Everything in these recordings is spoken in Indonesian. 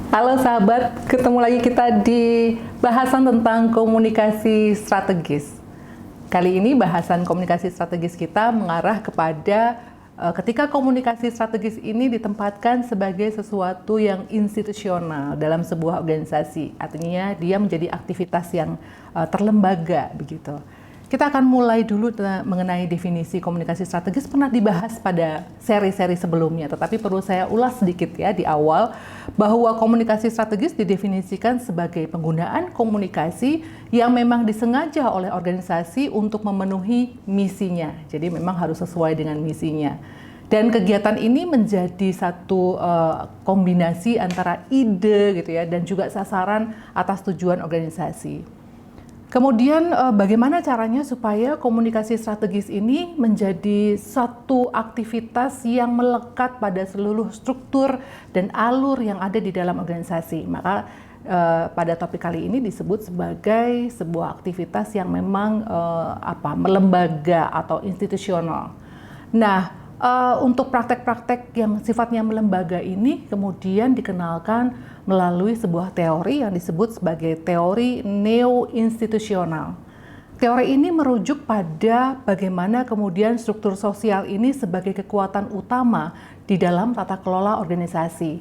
Halo sahabat, ketemu lagi kita di bahasan tentang komunikasi strategis. Kali ini bahasan komunikasi strategis kita mengarah kepada ketika komunikasi strategis ini ditempatkan sebagai sesuatu yang institusional dalam sebuah organisasi. Artinya dia menjadi aktivitas yang terlembaga begitu. Kita akan mulai dulu mengenai definisi komunikasi strategis, pernah dibahas pada seri-seri sebelumnya, tetapi perlu saya ulas sedikit ya di awal, bahwa komunikasi strategis didefinisikan sebagai penggunaan komunikasi yang memang disengaja oleh organisasi untuk memenuhi misinya. Jadi memang harus sesuai dengan misinya. Dan kegiatan ini menjadi satu kombinasi antara ide gitu ya, dan juga sasaran atas tujuan organisasi. Kemudian bagaimana caranya supaya komunikasi strategis ini menjadi satu aktivitas yang melekat pada seluruh struktur dan alur yang ada di dalam organisasi. Maka pada topik kali ini disebut sebagai sebuah aktivitas yang memang melembaga atau institusional. Nah, untuk praktek-praktek yang sifatnya melembaga ini kemudian dikenalkan melalui sebuah teori yang disebut sebagai teori neo-institusional. Teori ini merujuk pada bagaimana kemudian struktur sosial ini sebagai kekuatan utama di dalam tata kelola organisasi.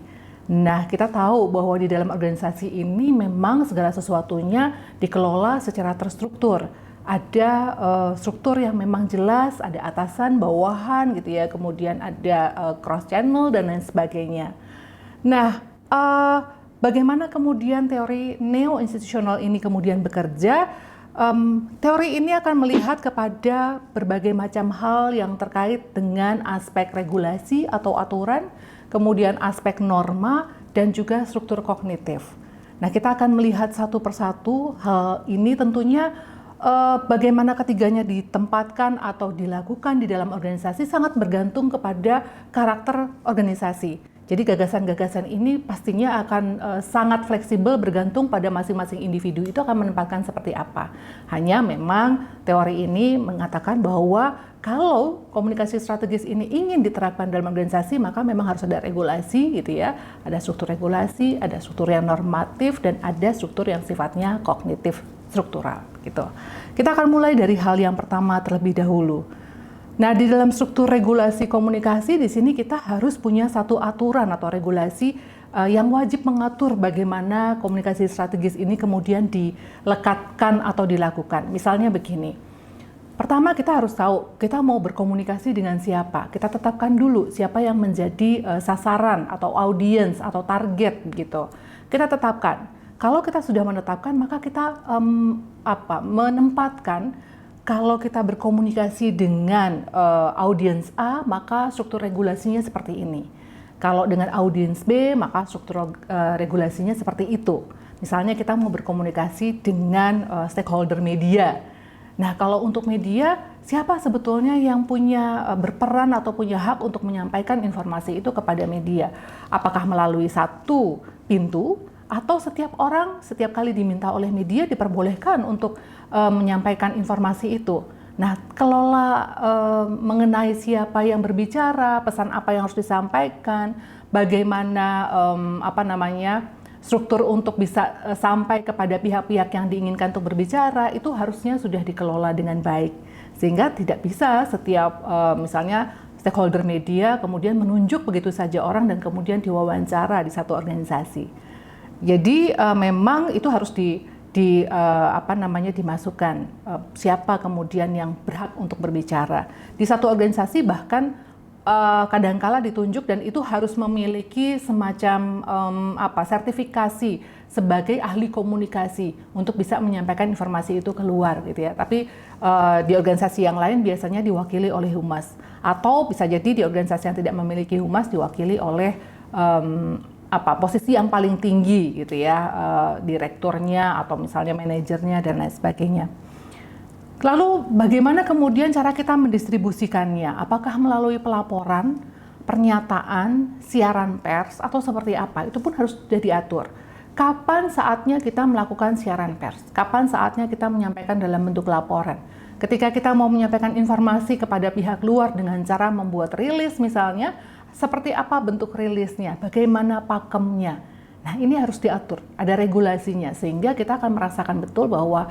Nah, kita tahu bahwa di dalam organisasi ini memang segala sesuatunya dikelola secara terstruktur. Ada struktur yang memang jelas, ada atasan, bawahan gitu ya, kemudian ada cross channel dan lain sebagainya. Nah, bagaimana kemudian teori neo-institusional ini kemudian bekerja? Teori ini akan melihat kepada berbagai macam hal yang terkait dengan aspek regulasi atau aturan, kemudian aspek norma, dan juga struktur kognitif. Nah, kita akan melihat satu persatu hal ini tentunya bagaimana ketiganya ditempatkan atau dilakukan di dalam organisasi sangat bergantung kepada karakter organisasi. Jadi gagasan-gagasan ini pastinya akan sangat fleksibel bergantung pada masing-masing individu itu akan menempatkan seperti apa. Hanya memang teori ini mengatakan bahwa kalau komunikasi strategis ini ingin diterapkan dalam organisasi maka memang harus ada regulasi gitu ya. Ada struktur regulasi, ada struktur yang normatif dan ada struktur yang sifatnya kognitif struktural gitu. Kita akan mulai dari hal yang pertama terlebih dahulu. Nah, di dalam struktur regulasi komunikasi di sini kita harus punya satu aturan atau regulasi yang wajib mengatur bagaimana komunikasi strategis ini kemudian dilekatkan atau dilakukan. Misalnya begini. Pertama kita harus tahu kita mau berkomunikasi dengan siapa. Kita tetapkan dulu siapa yang menjadi sasaran atau audiens atau target gitu. Kita tetapkan. Kalau kita sudah menetapkan, maka kita menempatkan kalau kita berkomunikasi dengan audiens A, maka struktur regulasinya seperti ini. Kalau dengan audiens B, maka struktur regulasinya seperti itu. Misalnya kita mau berkomunikasi dengan stakeholder media. Nah, kalau untuk media, siapa sebetulnya yang punya berperan atau punya hak untuk menyampaikan informasi itu kepada media? Apakah melalui satu pintu? Atau setiap orang setiap kali diminta oleh media diperbolehkan untuk menyampaikan informasi itu. Nah, kelola mengenai siapa yang berbicara, pesan apa yang harus disampaikan, bagaimana struktur untuk bisa sampai kepada pihak-pihak yang diinginkan untuk berbicara itu harusnya sudah dikelola dengan baik. Sehingga tidak bisa setiap misalnya stakeholder media kemudian menunjuk begitu saja orang dan kemudian diwawancara di satu organisasi. Jadi memang itu harus dimasukkan siapa kemudian yang berhak untuk berbicara. Di satu organisasi bahkan kadangkala ditunjuk dan itu harus memiliki semacam sertifikasi sebagai ahli komunikasi untuk bisa menyampaikan informasi itu keluar gitu ya. Tapi di organisasi yang lain biasanya diwakili oleh humas atau bisa jadi di organisasi yang tidak memiliki humas diwakili oleh posisi yang paling tinggi gitu ya, direkturnya atau misalnya manajernya dan lain sebagainya. Lalu bagaimana kemudian cara kita mendistribusikannya? Apakah melalui pelaporan, pernyataan, siaran pers atau seperti apa? Itu pun harus sudah diatur. Kapan saatnya kita melakukan siaran pers? Kapan saatnya kita menyampaikan dalam bentuk laporan? Ketika kita mau menyampaikan informasi kepada pihak luar dengan cara membuat rilis misalnya, seperti apa bentuk rilisnya, bagaimana pakemnya. Nah, ini harus diatur, ada regulasinya sehingga kita akan merasakan betul bahwa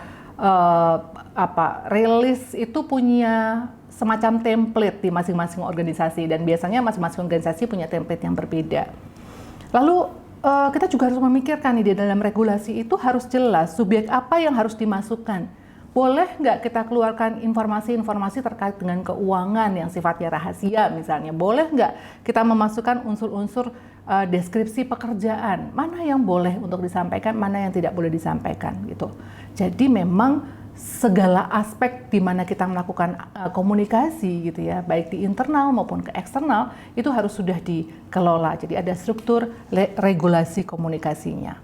rilis itu punya semacam template di masing-masing organisasi dan biasanya masing-masing organisasi punya template yang berbeda. Lalu kita juga harus memikirkan nih di dalam regulasi itu harus jelas subjek apa yang harus dimasukkan. Boleh nggak kita keluarkan informasi-informasi terkait dengan keuangan yang sifatnya rahasia misalnya? Boleh nggak kita memasukkan unsur-unsur deskripsi pekerjaan? Mana yang boleh untuk disampaikan, mana yang tidak boleh disampaikan gitu. Jadi memang segala aspek di mana kita melakukan komunikasi gitu ya, baik di internal maupun ke eksternal itu harus sudah dikelola. Jadi ada struktur regulasi komunikasinya.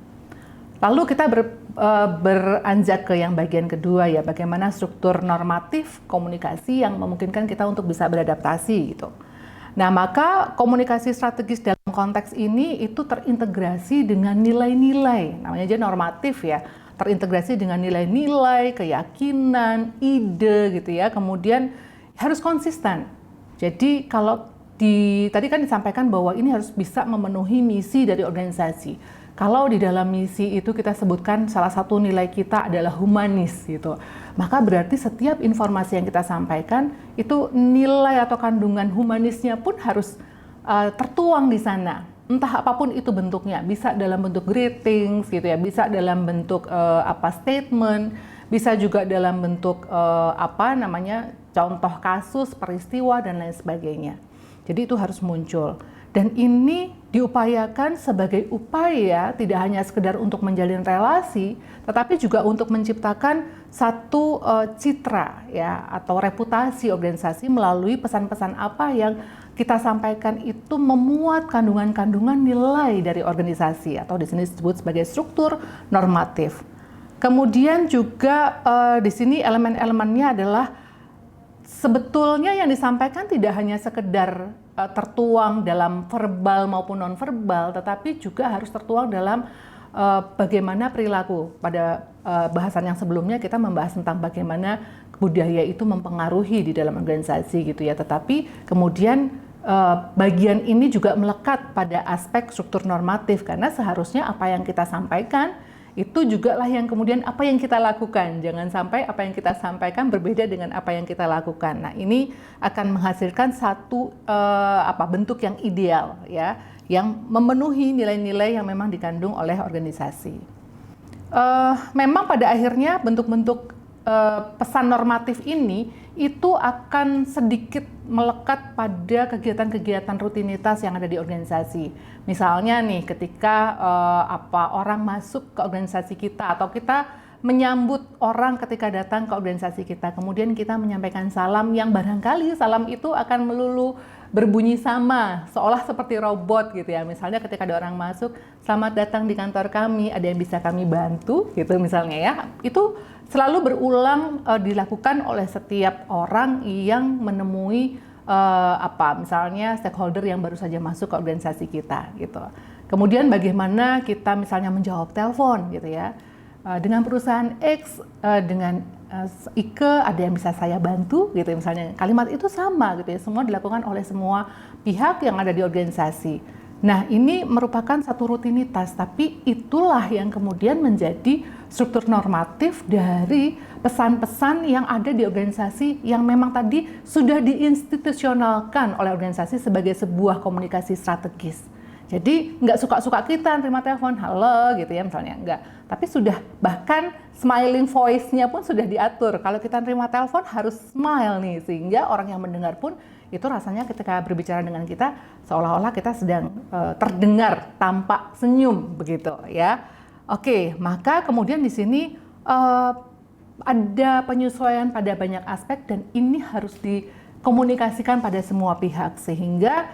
Lalu kita beranjak ke yang bagian kedua ya, bagaimana struktur normatif komunikasi yang memungkinkan kita untuk bisa beradaptasi gitu. Nah, maka komunikasi strategis dalam konteks ini itu terintegrasi dengan nilai-nilai, namanya aja normatif ya, terintegrasi dengan nilai-nilai, keyakinan, ide gitu ya, kemudian harus konsisten. Jadi kalau tadi kan disampaikan bahwa ini harus bisa memenuhi misi dari organisasi. Kalau di dalam misi itu kita sebutkan salah satu nilai kita adalah humanis gitu, maka berarti setiap informasi yang kita sampaikan itu nilai atau kandungan humanisnya pun harus tertuang di sana. Entah apapun itu bentuknya, bisa dalam bentuk greetings gitu ya, bisa dalam bentuk statement, bisa juga dalam bentuk contoh kasus, peristiwa dan lain sebagainya. Jadi itu harus muncul. Dan ini diupayakan sebagai upaya tidak hanya sekedar untuk menjalin relasi, tetapi juga untuk menciptakan satu citra ya atau reputasi organisasi melalui pesan-pesan apa yang kita sampaikan itu memuat kandungan-kandungan nilai dari organisasi atau di sini disebut sebagai struktur normatif. Kemudian juga di sini elemen-elemennya adalah sebetulnya yang disampaikan tidak hanya sekedar tertuang dalam verbal maupun non-verbal, tetapi juga harus tertuang dalam bagaimana perilaku. Pada bahasan yang sebelumnya kita membahas tentang bagaimana budaya itu mempengaruhi di dalam organisasi gitu ya. Tetapi kemudian bagian ini juga melekat pada aspek struktur normatif karena seharusnya apa yang kita sampaikan itu juga lah yang kemudian apa yang kita lakukan. Jangan sampai apa yang kita sampaikan berbeda dengan apa yang kita lakukan. Nah, ini akan menghasilkan satu bentuk yang ideal ya, yang memenuhi nilai-nilai yang memang dikandung oleh organisasi. Memang pada akhirnya bentuk-bentuk pesan normatif ini itu akan sedikit melekat pada kegiatan-kegiatan rutinitas yang ada di organisasi. Misalnya nih, ketika orang masuk ke organisasi kita atau kita menyambut orang ketika datang ke organisasi kita, kemudian kita menyampaikan salam yang barangkali salam itu akan melulu berbunyi sama, seolah seperti robot gitu ya. Misalnya ketika ada orang masuk, selamat datang di kantor kami, ada yang bisa kami bantu gitu misalnya ya. Itu selalu berulang dilakukan oleh setiap orang yang menemui misalnya stakeholder yang baru saja masuk ke organisasi kita gitu. Kemudian bagaimana kita misalnya menjawab telepon gitu ya. Dengan perusahaan X, dengan Ike ada yang bisa saya bantu gitu misalnya. Kalimat itu sama gitu ya, semua dilakukan oleh semua pihak yang ada di organisasi. Nah, ini merupakan satu rutinitas, tapi itulah yang kemudian menjadi struktur normatif dari pesan-pesan yang ada di organisasi yang memang tadi sudah diinstitusionalkan oleh organisasi sebagai sebuah komunikasi strategis. Jadi nggak suka-suka kita terima telepon, halo gitu ya misalnya, enggak. Tapi sudah bahkan smiling voice-nya pun sudah diatur. Kalau kita terima telepon harus smile nih, sehingga orang yang mendengar pun itu rasanya ketika berbicara dengan kita seolah-olah kita sedang terdengar tampak senyum begitu ya. Oke, maka kemudian di sini ada penyesuaian pada banyak aspek dan ini harus dikomunikasikan pada semua pihak sehingga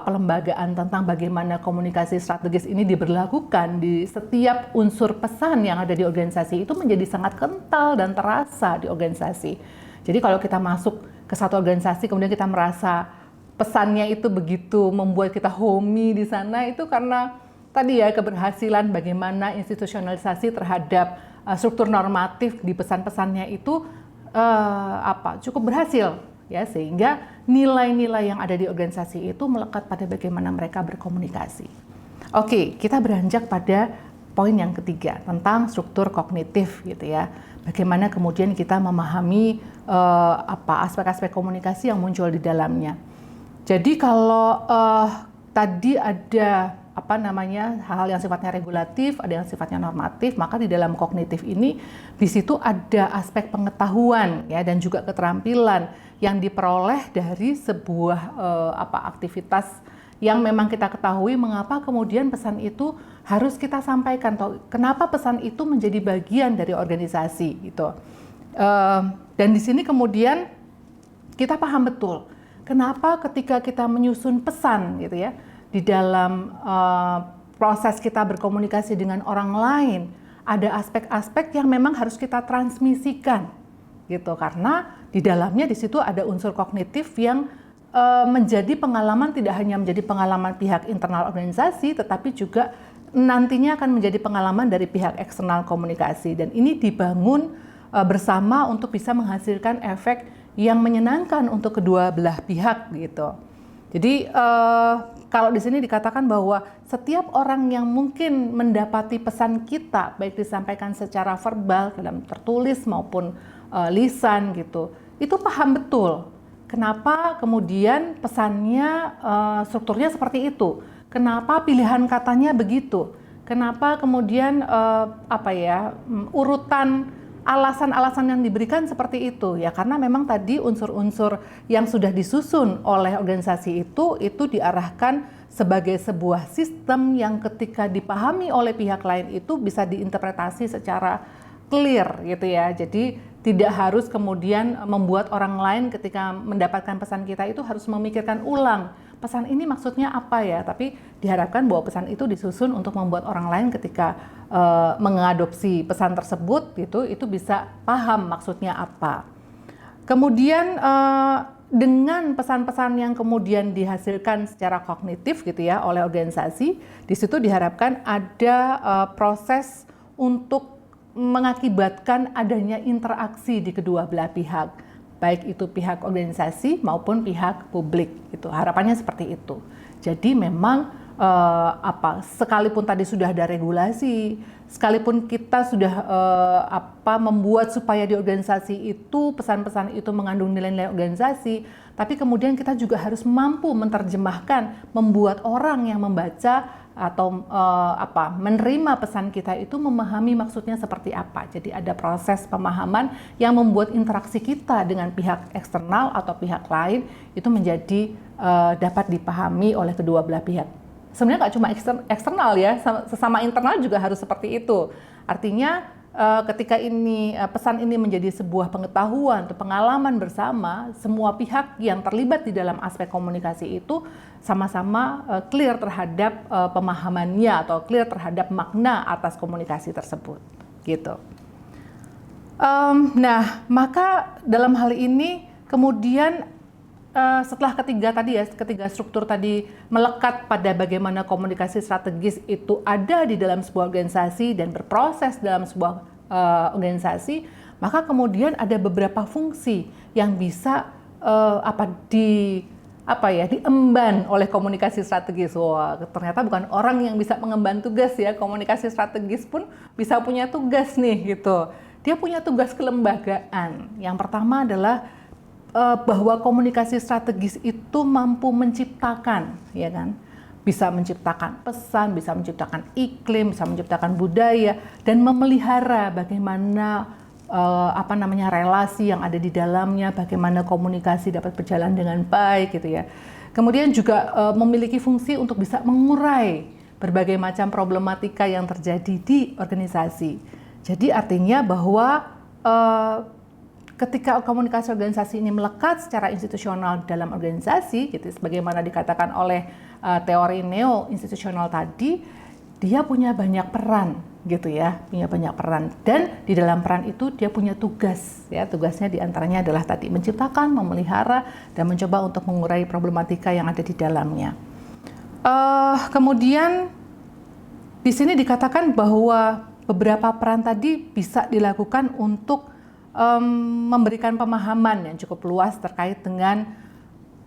pelembagaan tentang bagaimana komunikasi strategis ini diberlakukan di setiap unsur pesan yang ada di organisasi itu menjadi sangat kental dan terasa di organisasi. Jadi kalau kita masuk ke satu organisasi kemudian kita merasa pesannya itu begitu membuat kita homey di sana, itu karena tadi ya keberhasilan bagaimana institusionalisasi terhadap struktur normatif di pesan-pesannya itu cukup berhasil ya, sehingga nilai-nilai yang ada di organisasi itu melekat pada bagaimana mereka berkomunikasi. Oke, kita beranjak pada poin yang ketiga tentang struktur kognitif gitu ya. Bagaimana kemudian kita memahami aspek-aspek komunikasi yang muncul di dalamnya. Jadi kalau tadi ada hal-hal yang sifatnya regulatif, ada yang sifatnya normatif, maka di dalam kognitif ini di situ ada aspek pengetahuan ya dan juga keterampilan yang diperoleh dari sebuah aktivitas yang memang kita ketahui mengapa kemudian pesan itu harus kita sampaikan, atau kenapa pesan itu menjadi bagian dari organisasi gitu. Dan di sini kemudian kita paham betul kenapa ketika kita menyusun pesan gitu ya di dalam proses kita berkomunikasi dengan orang lain ada aspek-aspek yang memang harus kita transmisikan gitu, karena di dalamnya di situ ada unsur kognitif yang menjadi pengalaman, tidak hanya menjadi pengalaman pihak internal organisasi, tetapi juga nantinya akan menjadi pengalaman dari pihak eksternal komunikasi. Dan ini dibangun bersama untuk bisa menghasilkan efek yang menyenangkan untuk kedua belah pihak gitu. Jadi kalau di sini dikatakan bahwa setiap orang yang mungkin mendapati pesan kita, baik disampaikan secara verbal, dalam tertulis maupun lisan gitu, itu paham betul kenapa kemudian pesannya strukturnya seperti itu, kenapa pilihan katanya begitu, kenapa kemudian urutan alasan-alasan yang diberikan seperti itu ya, karena memang tadi unsur-unsur yang sudah disusun oleh organisasi itu diarahkan sebagai sebuah sistem yang ketika dipahami oleh pihak lain itu bisa diinterpretasi secara clear gitu ya. Jadi tidak harus kemudian membuat orang lain ketika mendapatkan pesan kita itu harus memikirkan ulang pesan ini maksudnya apa ya, tapi diharapkan bahwa pesan itu disusun untuk membuat orang lain ketika mengadopsi pesan tersebut gitu, itu bisa paham maksudnya apa. Kemudian dengan pesan-pesan yang kemudian dihasilkan secara kognitif gitu ya oleh organisasi, di situ diharapkan ada proses untuk mengakibatkan adanya interaksi di kedua belah pihak, baik itu pihak organisasi maupun pihak publik gitu. Harapannya seperti itu. Jadi memang sekalipun tadi sudah ada regulasi, sekalipun kita sudah membuat supaya di organisasi itu pesan-pesan itu mengandung nilai-nilai organisasi, tapi kemudian kita juga harus mampu menerjemahkan, membuat orang yang membaca atau menerima pesan kita itu memahami maksudnya seperti apa. Jadi ada proses pemahaman yang membuat interaksi kita dengan pihak eksternal atau pihak lain itu menjadi dapat dipahami oleh kedua belah pihak. Sebenarnya nggak cuma eksternal ya, sesama internal juga harus seperti itu. Artinya ketika pesan ini menjadi sebuah pengetahuan atau pengalaman bersama, semua pihak yang terlibat di dalam aspek komunikasi itu sama-sama clear terhadap pemahamannya atau clear terhadap makna atas komunikasi tersebut, gitu. Nah, maka dalam hal ini kemudian setelah ketiga struktur tadi melekat pada bagaimana komunikasi strategis itu ada di dalam sebuah organisasi dan berproses dalam sebuah organisasi, maka kemudian ada beberapa fungsi yang bisa diemban oleh komunikasi strategis. Wah, ternyata bukan orang yang bisa mengemban tugas ya, komunikasi strategis pun bisa punya tugas nih gitu. Dia punya tugas kelembagaan. Yang pertama adalah bahwa komunikasi strategis itu mampu menciptakan, ya kan? Bisa menciptakan pesan, bisa menciptakan iklim, bisa menciptakan budaya, dan memelihara bagaimana relasi yang ada di dalamnya, bagaimana komunikasi dapat berjalan dengan baik, gitu ya. Kemudian juga memiliki fungsi untuk bisa mengurai berbagai macam problematika yang terjadi di organisasi. Jadi artinya bahwa ketika komunikasi organisasi ini melekat secara institusional dalam organisasi, gitu, sebagaimana dikatakan oleh teori neo-institusional tadi, dia punya banyak peran, gitu ya, punya banyak peran. Dan di dalam peran itu dia punya tugas, ya, tugasnya diantaranya adalah tadi menciptakan, memelihara, dan mencoba untuk mengurai problematika yang ada di dalamnya. Kemudian di sini dikatakan bahwa beberapa peran tadi bisa dilakukan untuk memberikan pemahaman yang cukup luas terkait dengan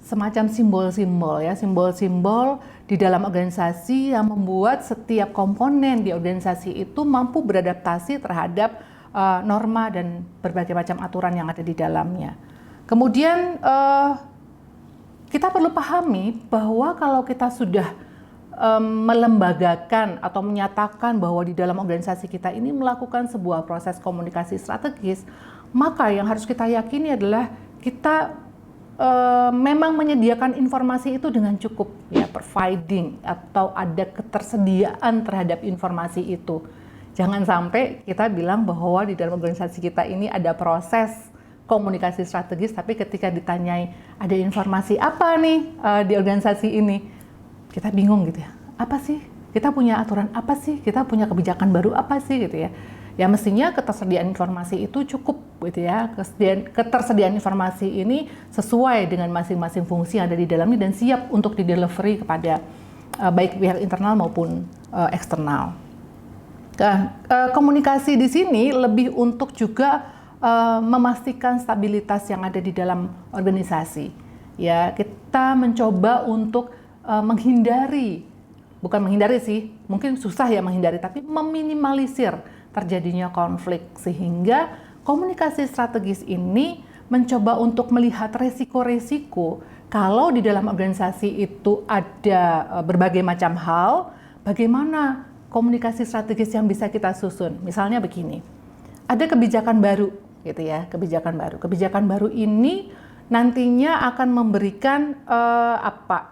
semacam simbol-simbol ya, simbol-simbol di dalam organisasi yang membuat setiap komponen di organisasi itu mampu beradaptasi terhadap norma dan berbagai macam aturan yang ada di dalamnya. Kemudian kita perlu pahami bahwa kalau kita sudah melembagakan atau menyatakan bahwa di dalam organisasi kita ini melakukan sebuah proses komunikasi strategis, maka yang harus kita yakini adalah kita memang menyediakan informasi itu dengan cukup, ya, providing atau ada ketersediaan terhadap informasi itu. Jangan sampai kita bilang bahwa di dalam organisasi kita ini ada proses komunikasi strategis, tapi ketika ditanyai ada informasi apa nih di organisasi ini, kita bingung gitu ya. Apa sih? Kita punya aturan apa sih? Kita punya kebijakan baru apa sih gitu ya? Ya mestinya ketersediaan informasi itu cukup gitu ya. Ketersediaan informasi ini sesuai dengan masing-masing fungsi yang ada di dalamnya dan siap untuk di-delivery kepada baik pihak internal maupun eksternal. Komunikasi di sini lebih untuk juga memastikan stabilitas yang ada di dalam organisasi. Ya, kita mencoba untuk menghindari, bukan menghindari sih, mungkin susah ya menghindari, tapi meminimalisir terjadinya konflik, sehingga komunikasi strategis ini mencoba untuk melihat resiko-resiko kalau di dalam organisasi itu ada berbagai macam hal, bagaimana komunikasi strategis yang bisa kita susun. Misalnya begini, ada kebijakan baru gitu ya, kebijakan baru ini nantinya akan memberikan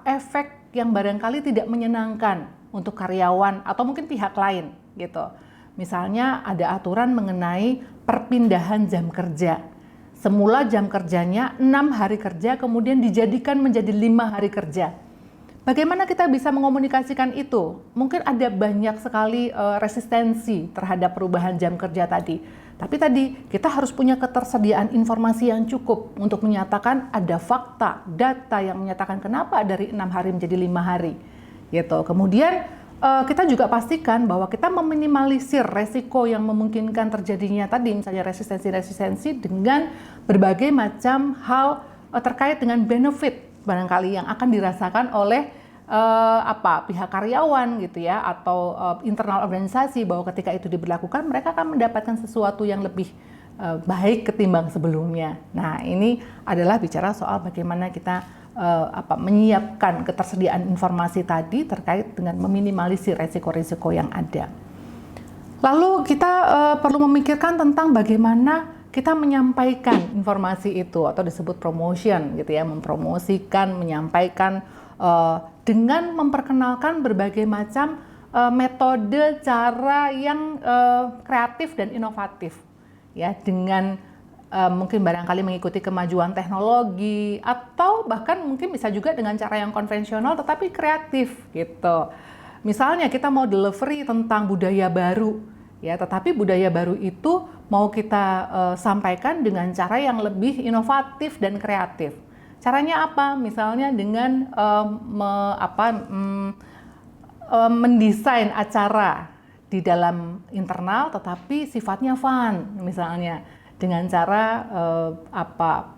efek yang barangkali tidak menyenangkan untuk karyawan atau mungkin pihak lain gitu. Misalnya ada aturan mengenai perpindahan jam kerja. Semula jam kerjanya 6 hari kerja, kemudian dijadikan menjadi 5 hari kerja. Bagaimana kita bisa mengomunikasikan itu? Mungkin ada banyak sekali resistensi terhadap perubahan jam kerja tadi. Tapi tadi kita harus punya ketersediaan informasi yang cukup untuk menyatakan ada fakta, data yang menyatakan kenapa dari 6 hari menjadi 5 hari. Gitu. Kemudian kita juga pastikan bahwa kita meminimalisir resiko yang memungkinkan terjadinya tadi, misalnya resistensi-resistensi dengan berbagai macam hal terkait dengan benefit barangkali yang akan dirasakan oleh pihak karyawan gitu ya, atau internal organisasi, bahwa ketika itu diberlakukan mereka akan mendapatkan sesuatu yang lebih baik ketimbang sebelumnya. Nah, ini adalah bicara soal bagaimana kita menyiapkan ketersediaan informasi tadi terkait dengan meminimalisir resiko-resiko yang ada. Lalu kita perlu memikirkan tentang bagaimana kita menyampaikan informasi itu, atau disebut promotion gitu ya, mempromosikan, menyampaikan dengan memperkenalkan berbagai macam metode, cara yang kreatif dan inovatif ya, dengan mungkin barangkali mengikuti kemajuan teknologi, atau bahkan mungkin bisa juga dengan cara yang konvensional tetapi kreatif gitu. Misalnya kita mau delivery tentang budaya baru ya, tetapi budaya baru itu mau kita sampaikan dengan cara yang lebih inovatif dan kreatif. Caranya apa? Misalnya dengan mendesain acara di dalam internal tetapi sifatnya fun, misalnya dengan cara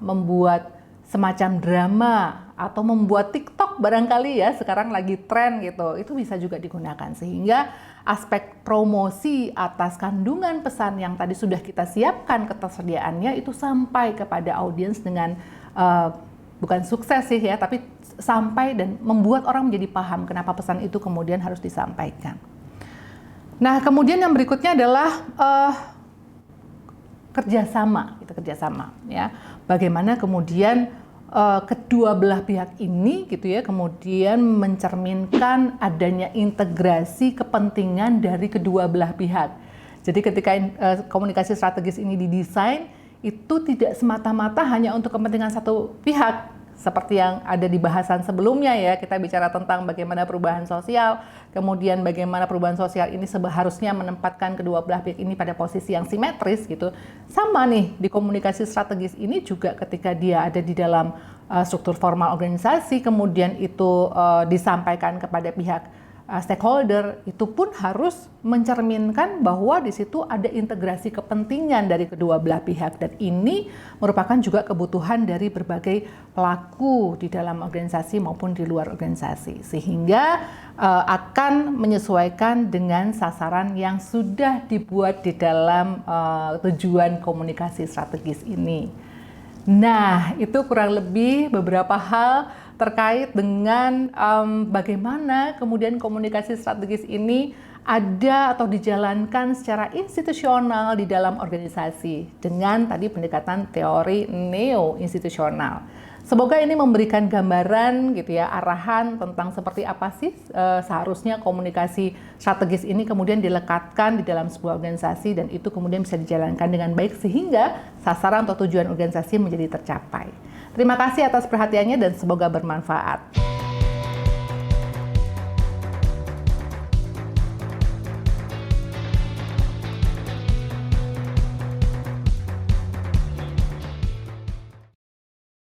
membuat semacam drama atau membuat TikTok barangkali ya, sekarang lagi tren gitu. Itu bisa juga digunakan sehingga aspek promosi atas kandungan pesan yang tadi sudah kita siapkan ketersediaannya itu sampai kepada audiens dengan bukan sukses sih ya, tapi sampai dan membuat orang menjadi paham kenapa pesan itu kemudian harus disampaikan. Nah, kemudian yang berikutnya adalah kerjasama ya. Bagaimana kemudian kedua belah pihak ini gitu ya, kemudian mencerminkan adanya integrasi kepentingan dari kedua belah pihak. Jadi ketika komunikasi strategis ini didesain, itu tidak semata-mata hanya untuk kepentingan satu pihak. Seperti yang ada di bahasan sebelumnya ya, kita bicara tentang bagaimana perubahan sosial, kemudian bagaimana perubahan sosial ini seharusnya menempatkan kedua belah pihak ini pada posisi yang simetris gitu. Sama nih di komunikasi strategis ini juga, ketika dia ada di dalam struktur formal organisasi, kemudian itu disampaikan kepada pihak stakeholder, itu pun harus mencerminkan bahwa di situ ada integrasi kepentingan dari kedua belah pihak, dan ini merupakan juga kebutuhan dari berbagai pelaku di dalam organisasi maupun di luar organisasi, sehingga akan menyesuaikan dengan sasaran yang sudah dibuat di dalam tujuan komunikasi strategis ini. Nah, itu kurang lebih beberapa hal terkait dengan bagaimana kemudian komunikasi strategis ini ada atau dijalankan secara institusional di dalam organisasi dengan tadi pendekatan teori neo-institusional. Semoga ini memberikan gambaran gitu ya, arahan tentang seperti apa sih seharusnya komunikasi strategis ini kemudian dilekatkan di dalam sebuah organisasi, dan itu kemudian bisa dijalankan dengan baik sehingga sasaran atau tujuan organisasi menjadi tercapai. Terima kasih atas perhatiannya dan semoga bermanfaat.